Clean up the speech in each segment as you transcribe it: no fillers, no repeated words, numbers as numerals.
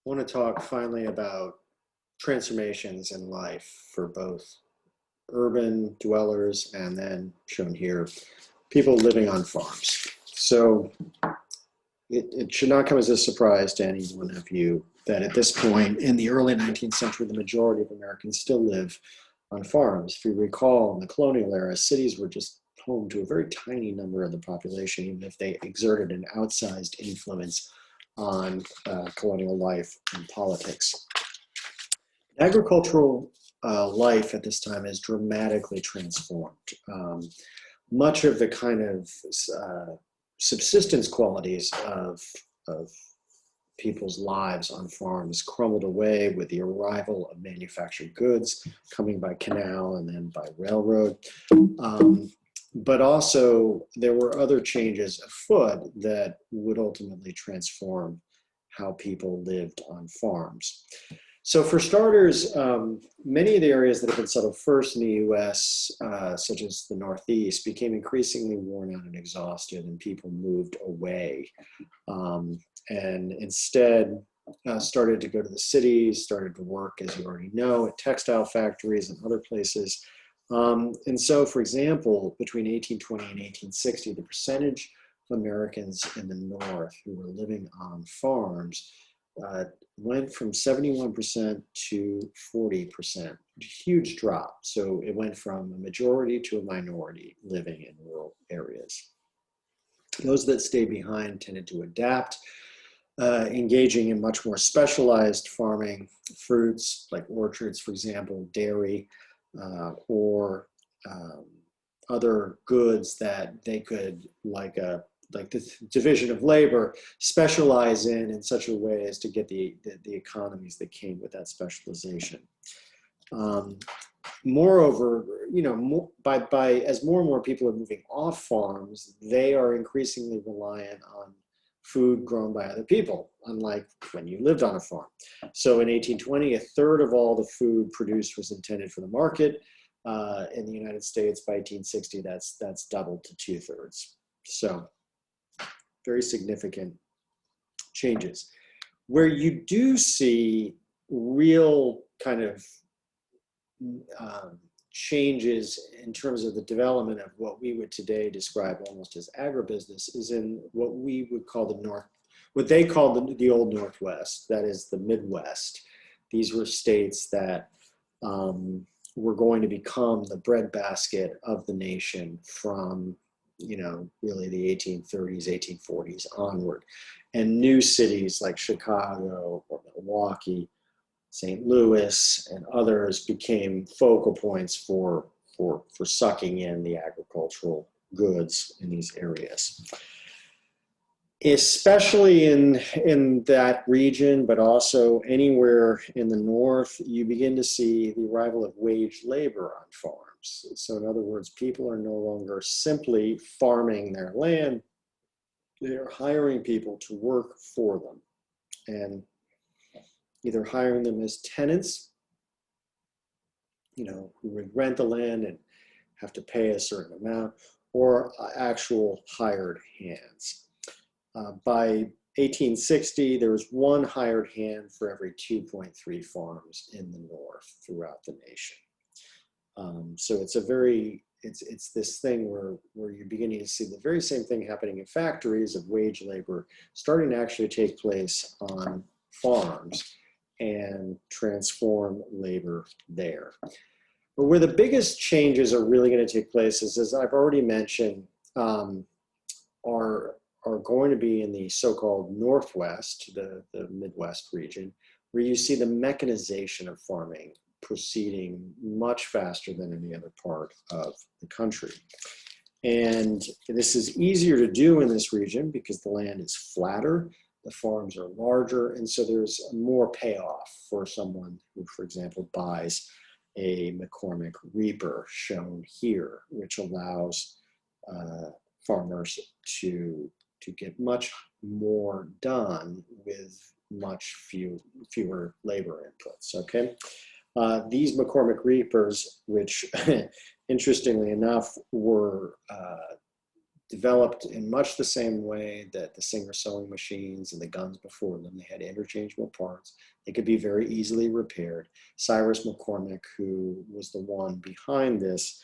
want to talk finally about transformations in life for both urban dwellers and then shown here, people living on farms. So it should not come as a surprise to any one of you that at this point in the early 19th century, the majority of Americans still live on farms. If you recall, in the colonial era, cities were just home to a very tiny number of the population, even if they exerted an outsized influence on colonial life and politics. Agricultural life at this time is dramatically transformed. Much of the kind of subsistence qualities of people's lives on farms crumbled away with the arrival of manufactured goods coming by canal and then by railroad. But also there were other changes afoot that would ultimately transform how people lived on farms. So for starters, many of the areas that have been settled first in the US, such as the Northeast, became increasingly worn out and exhausted, and people moved away. And instead started to go to the cities, started to work, as you already know, at textile factories and other places. And so, for example, between 1820 and 1860, the percentage of Americans in the North who were living on farms went from 71% to 40%, a huge drop. So it went from a majority to a minority living in rural areas. Those that stayed behind tended to adapt, engaging in much more specialized farming, fruits like orchards, for example, dairy, or other goods that they could, like the division of labor, specialize in such a way as to get the economies that came with that specialization. Moreover, as more and more people are moving off farms, they are increasingly reliant on food grown by other people, unlike when you lived on a farm. So in 1820, a third of all the food produced was intended for the market. In the United States, by 1860, that's doubled to 2/3. So very significant changes. Where you do see real kind of changes in terms of the development of what we would today describe almost as agribusiness is in what we would call what they called the Old Northwest, that is the Midwest. These were states that were going to become the breadbasket of the nation from really the 1830s, 1840s onward. And new cities like Chicago or Milwaukee, St. Louis, and others became focal points for sucking in the agricultural goods in these areas. Especially in that region, but also anywhere in the North, you begin to see the arrival of wage labor on farms. So in other words, people are no longer simply farming their land, they're hiring people to work for them, and either hiring them as tenants, who would rent the land and have to pay a certain amount, or actual hired hands. By 1860, there was one hired hand for every 2.3 farms in the North throughout the nation. So it's this thing where you're beginning to see the very same thing happening in factories of wage labor starting to actually take place on farms and transform labor there. But where the biggest changes are really going to take place is, as I've already mentioned, are going to be in the so-called Northwest, the Midwest region, where you see the mechanization of farming proceeding much faster than any other part of the country. And this is easier to do in this region because the land is flatter, the farms are larger, and so there's more payoff for someone who, for example, buys a McCormick Reaper shown here, which allows farmers to get much more done with much fewer labor inputs, okay? These McCormick Reapers, which interestingly enough were developed in much the same way that the Singer sewing machines and the guns before them. They had interchangeable parts. They could be very easily repaired. Cyrus McCormick, who was the one behind this,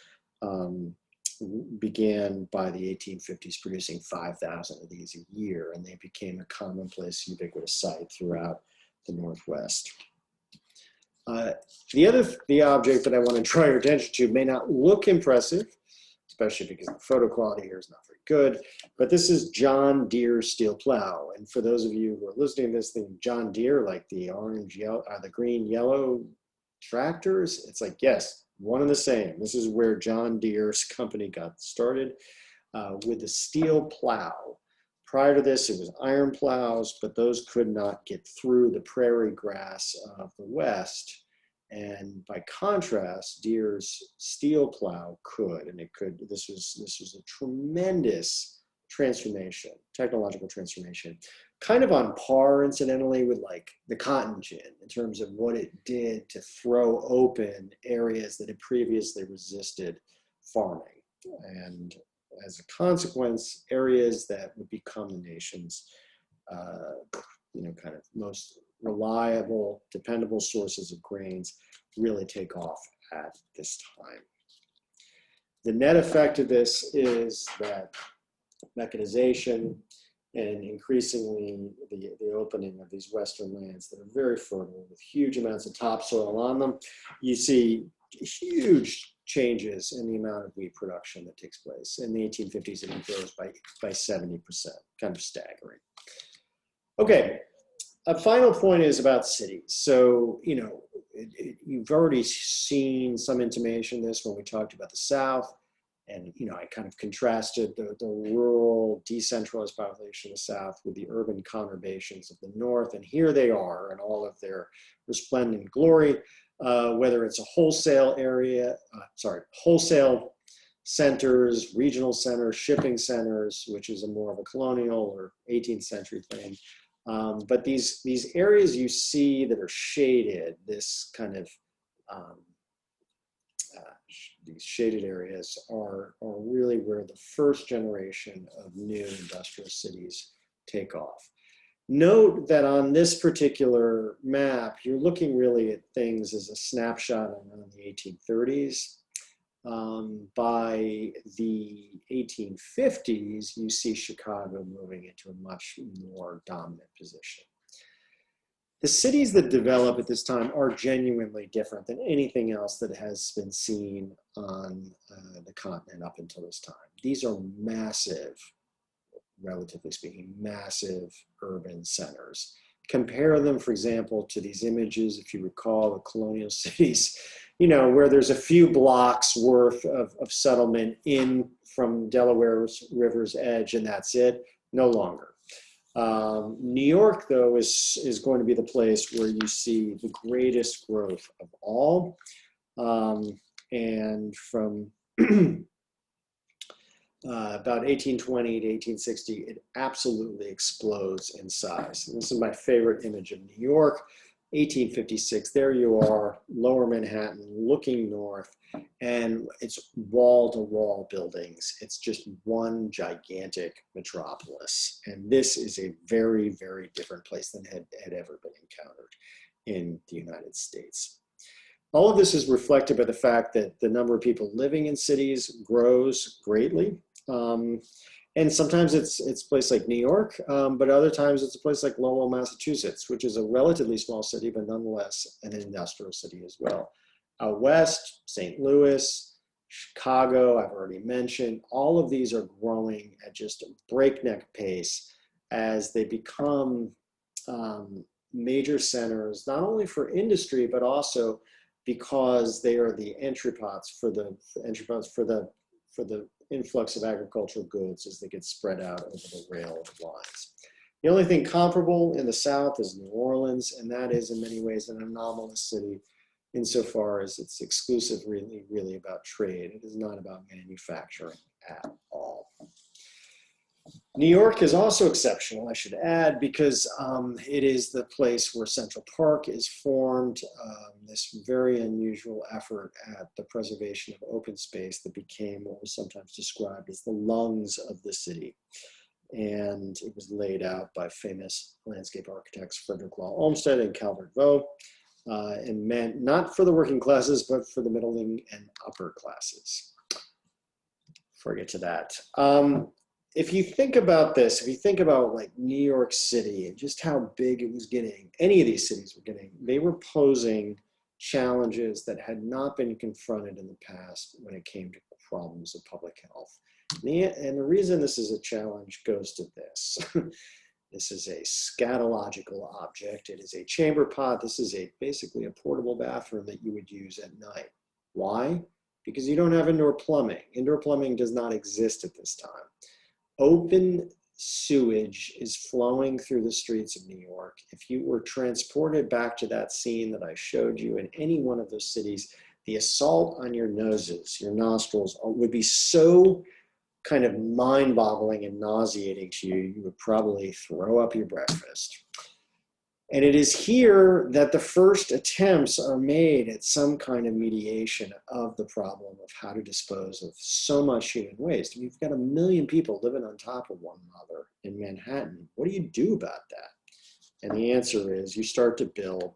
began by the 1850s producing 5,000 of these a year, and they became a commonplace, ubiquitous sight throughout the Northwest. The object that I want to draw your attention to may not look impressive, especially because the photo quality here is not very good, but this is John Deere steel plow. And for those of you who are listening to this thing, John Deere, like the orange, yellow, the green, yellow tractors, it's like, yes, one and the same. This is where John Deere's company got started with the steel plow. Prior to this, it was iron plows, but those could not get through the prairie grass of the West. And by contrast, Deere's steel plow could, and it could. This was a tremendous transformation, technological transformation, kind of on par, incidentally, with like the cotton gin in terms of what it did to throw open areas that had previously resisted farming, and as a consequence, areas that would become the nation's, kind of most reliable, dependable sources of grains really take off at this time. The net effect of this is that mechanization and increasingly the opening of these Western lands that are very fertile with huge amounts of topsoil on them, you see huge changes in the amount of wheat production that takes place. In the 1850s, it grows by 70%, kind of staggering. Okay, a final point is about cities. So, you've already seen some intimation of this when we talked about the South. And, I kind of contrasted the rural, decentralized population of the South with the urban conurbations of the North. And here they are in all of their resplendent glory, whether it's a wholesale wholesale centers, regional centers, shipping centers, which is a more of a colonial or 18th century thing. But these areas you see that are shaded, this kind of, these shaded areas are really where the first generation of new industrial cities take off. Note that on this particular map, you're looking really at things as a snapshot on the 1830s. By the 1850s, you see Chicago moving into a much more dominant position. The cities that develop at this time are genuinely different than anything else that has been seen on the continent up until this time. These are massive, relatively speaking, massive urban centers. Compare them, for example, to these images, if you recall, the colonial cities, where there's a few blocks worth of settlement in from Delaware River's edge, and that's it, no longer. New York, though, is going to be the place where you see the greatest growth of all. And from about 1820 to 1860, it absolutely explodes in size. And this is my favorite image of New York. 1856, there you are, lower Manhattan, looking north, and it's wall-to-wall buildings. It's just one gigantic metropolis. And this is a very, very different place than had ever been encountered in the United States. All of this is reflected by the fact that the number of people living in cities grows greatly. And sometimes it's a place like New York, but other times it's a place like Lowell, Massachusetts, which is a relatively small city, but nonetheless an industrial city as well. Out west, St. Louis, Chicago, I've already mentioned, all of these are growing at just a breakneck pace as they become major centers, not only for industry, but also because they are the entry pots for the influx of agricultural goods as they get spread out over the rail lines. The only thing comparable in the South is New Orleans, and that is in many ways an anomalous city insofar as it's exclusively really about trade. It is not about manufacturing at all. New York is also exceptional, I should add, because it is the place where Central Park is formed, this very unusual effort at the preservation of open space that became what was sometimes described as the lungs of the city. And it was laid out by famous landscape architects Frederick Law Olmsted and Calvert Vaux, and meant not for the working classes, but for the middling and upper classes. Before I get to that. If you think about this, if you think about like New York City and just how big it was getting, any of these cities were getting, they were posing challenges that had not been confronted in the past when it came to problems of public health. And the reason this is a challenge goes to this. This is a scatological object. It is a chamber pot. This is basically a portable bathroom that you would use at night. Why? Because you don't have indoor plumbing. Indoor plumbing does not exist at this time. Open sewage is flowing through the streets of New York. If you were transported back to that scene that I showed you in any one of those cities, the assault on your noses, your nostrils, would be so kind of mind-boggling and nauseating to you, you would probably throw up your breakfast. And it is here that the first attempts are made at some kind of mediation of the problem of how to dispose of so much human waste. We've got 1 million people living on top of one another in Manhattan. What do you do about that? And the answer is you start to build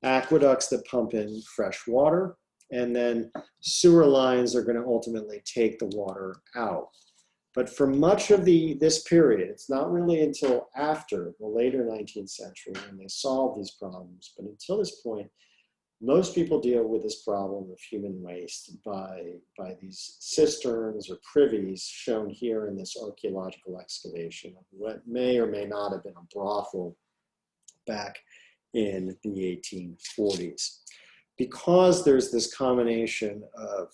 aqueducts that pump in fresh water, and then sewer lines are going to ultimately take the water out. But for much of this period, it's not really until after the later 19th century when they solve these problems. But until this point, most people deal with this problem of human waste by these cisterns or privies shown here in this archaeological excavation of what may or may not have been a brothel back in the 1840s. Because there's this combination of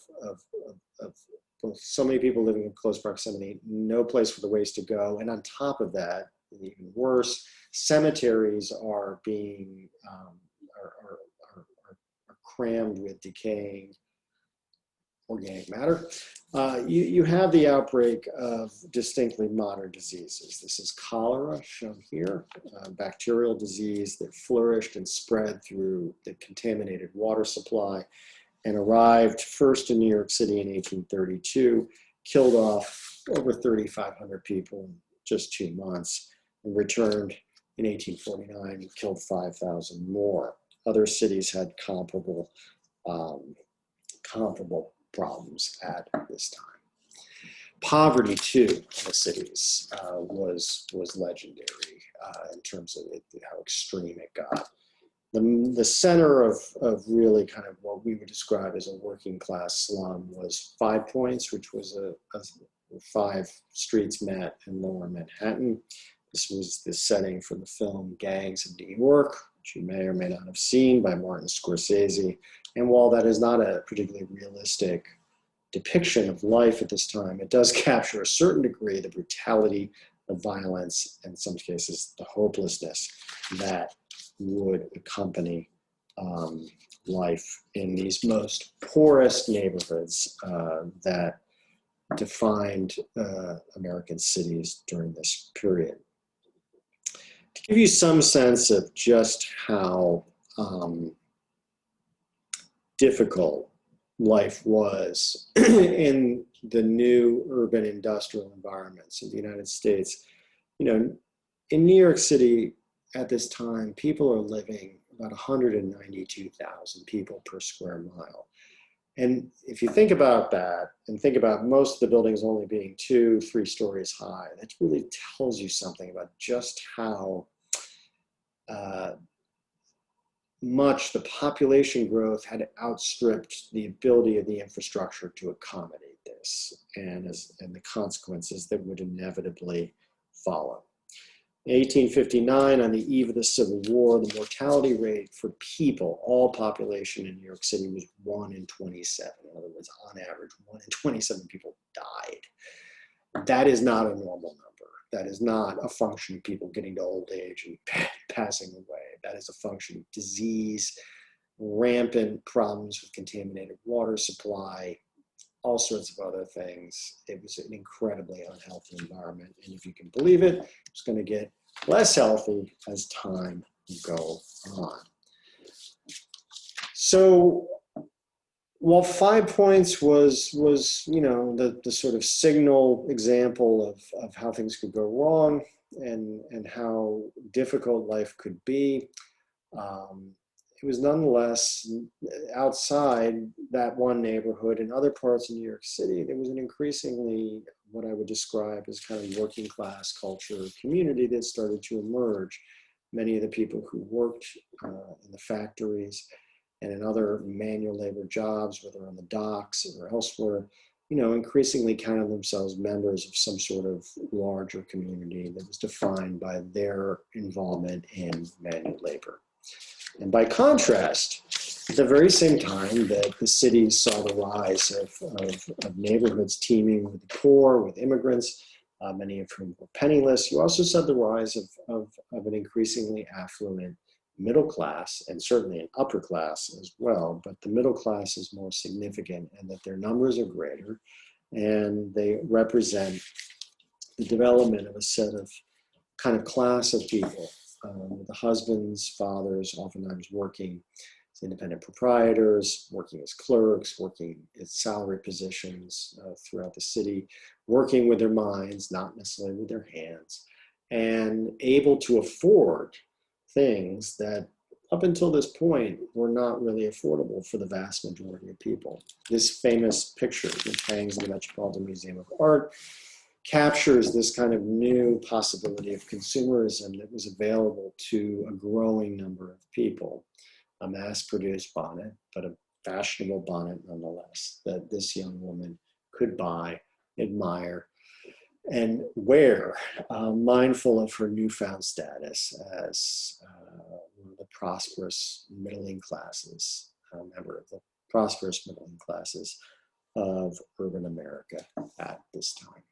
so many people living in close proximity, no place for the waste to go. And on top of that, even worse, cemeteries are being are crammed with decaying organic matter. You have the outbreak of distinctly modern diseases. This is cholera, shown here, bacterial disease that flourished and spread through the contaminated water supply, and arrived first in New York City in 1832, killed off over 3,500 people in just 2 months, and returned in 1849 and killed 5,000 more. Other cities had comparable problems at this time. Poverty, too, in the cities was legendary in terms of how extreme it got. The center of really kind of what we would describe as a working class slum was Five Points, which was 5 streets met in lower Manhattan. This was the setting for the film Gangs of New York, which you may or may not have seen, by Martin Scorsese. And while that is not a particularly realistic depiction of life at this time, it does capture a certain degree the brutality of violence, and in some cases the hopelessness that would accompany life in these most poorest neighborhoods that defined American cities during this period. To give you some sense of just how difficult life was in the new urban industrial environments of the United States, in New York City, at this time, people are living about 192,000 people per square mile. And if you think about that, and think about most of the buildings only being 2-3 stories high, that really tells you something about just how much the population growth had outstripped the ability of the infrastructure to accommodate this, and the consequences that would inevitably follow. In 1859, on the eve of the Civil War, the mortality rate for people, all population in New York City, was 1 in 27. In other words, on average, 1 in 27 people died. That is not a normal number. That is not a function of people getting to old age and passing away. That is a function of disease, rampant problems with contaminated water supply, all sorts of other things. It was an incredibly unhealthy environment. And if you can believe it, it's going to get less healthy as time goes on. So while 5 Points was the sort of signal example of how things could go wrong and how difficult life could be, it was nonetheless outside that one neighborhood in other parts of New York City. There was an increasingly what I would describe as kind of working class culture community that started to emerge. Many of the people who worked in the factories and in other manual labor jobs, whether on the docks or elsewhere, increasingly counted themselves members of some sort of larger community that was defined by their involvement in manual labor. And by contrast, at the very same time that the city saw the rise of neighborhoods teeming with the poor, with immigrants, many of whom were penniless, you also saw the rise of an increasingly affluent middle class, and certainly an upper class as well, but the middle class is more significant and that their numbers are greater, and they represent the development of a set of kind of class of people, the husbands, fathers, oftentimes working as independent proprietors, working as clerks, working at salary positions throughout the city, working with their minds, not necessarily with their hands, and able to afford things that up until this point were not really affordable for the vast majority of people. This famous picture, which hangs in the Metropolitan Museum of Art, captures this kind of new possibility of consumerism that was available to a growing number of people. A mass-produced bonnet, but a fashionable bonnet nonetheless, that this young woman could buy, admire, and wear, mindful of her newfound status as one of the prosperous middling classes, a member of the prosperous middling classes of urban America at this time.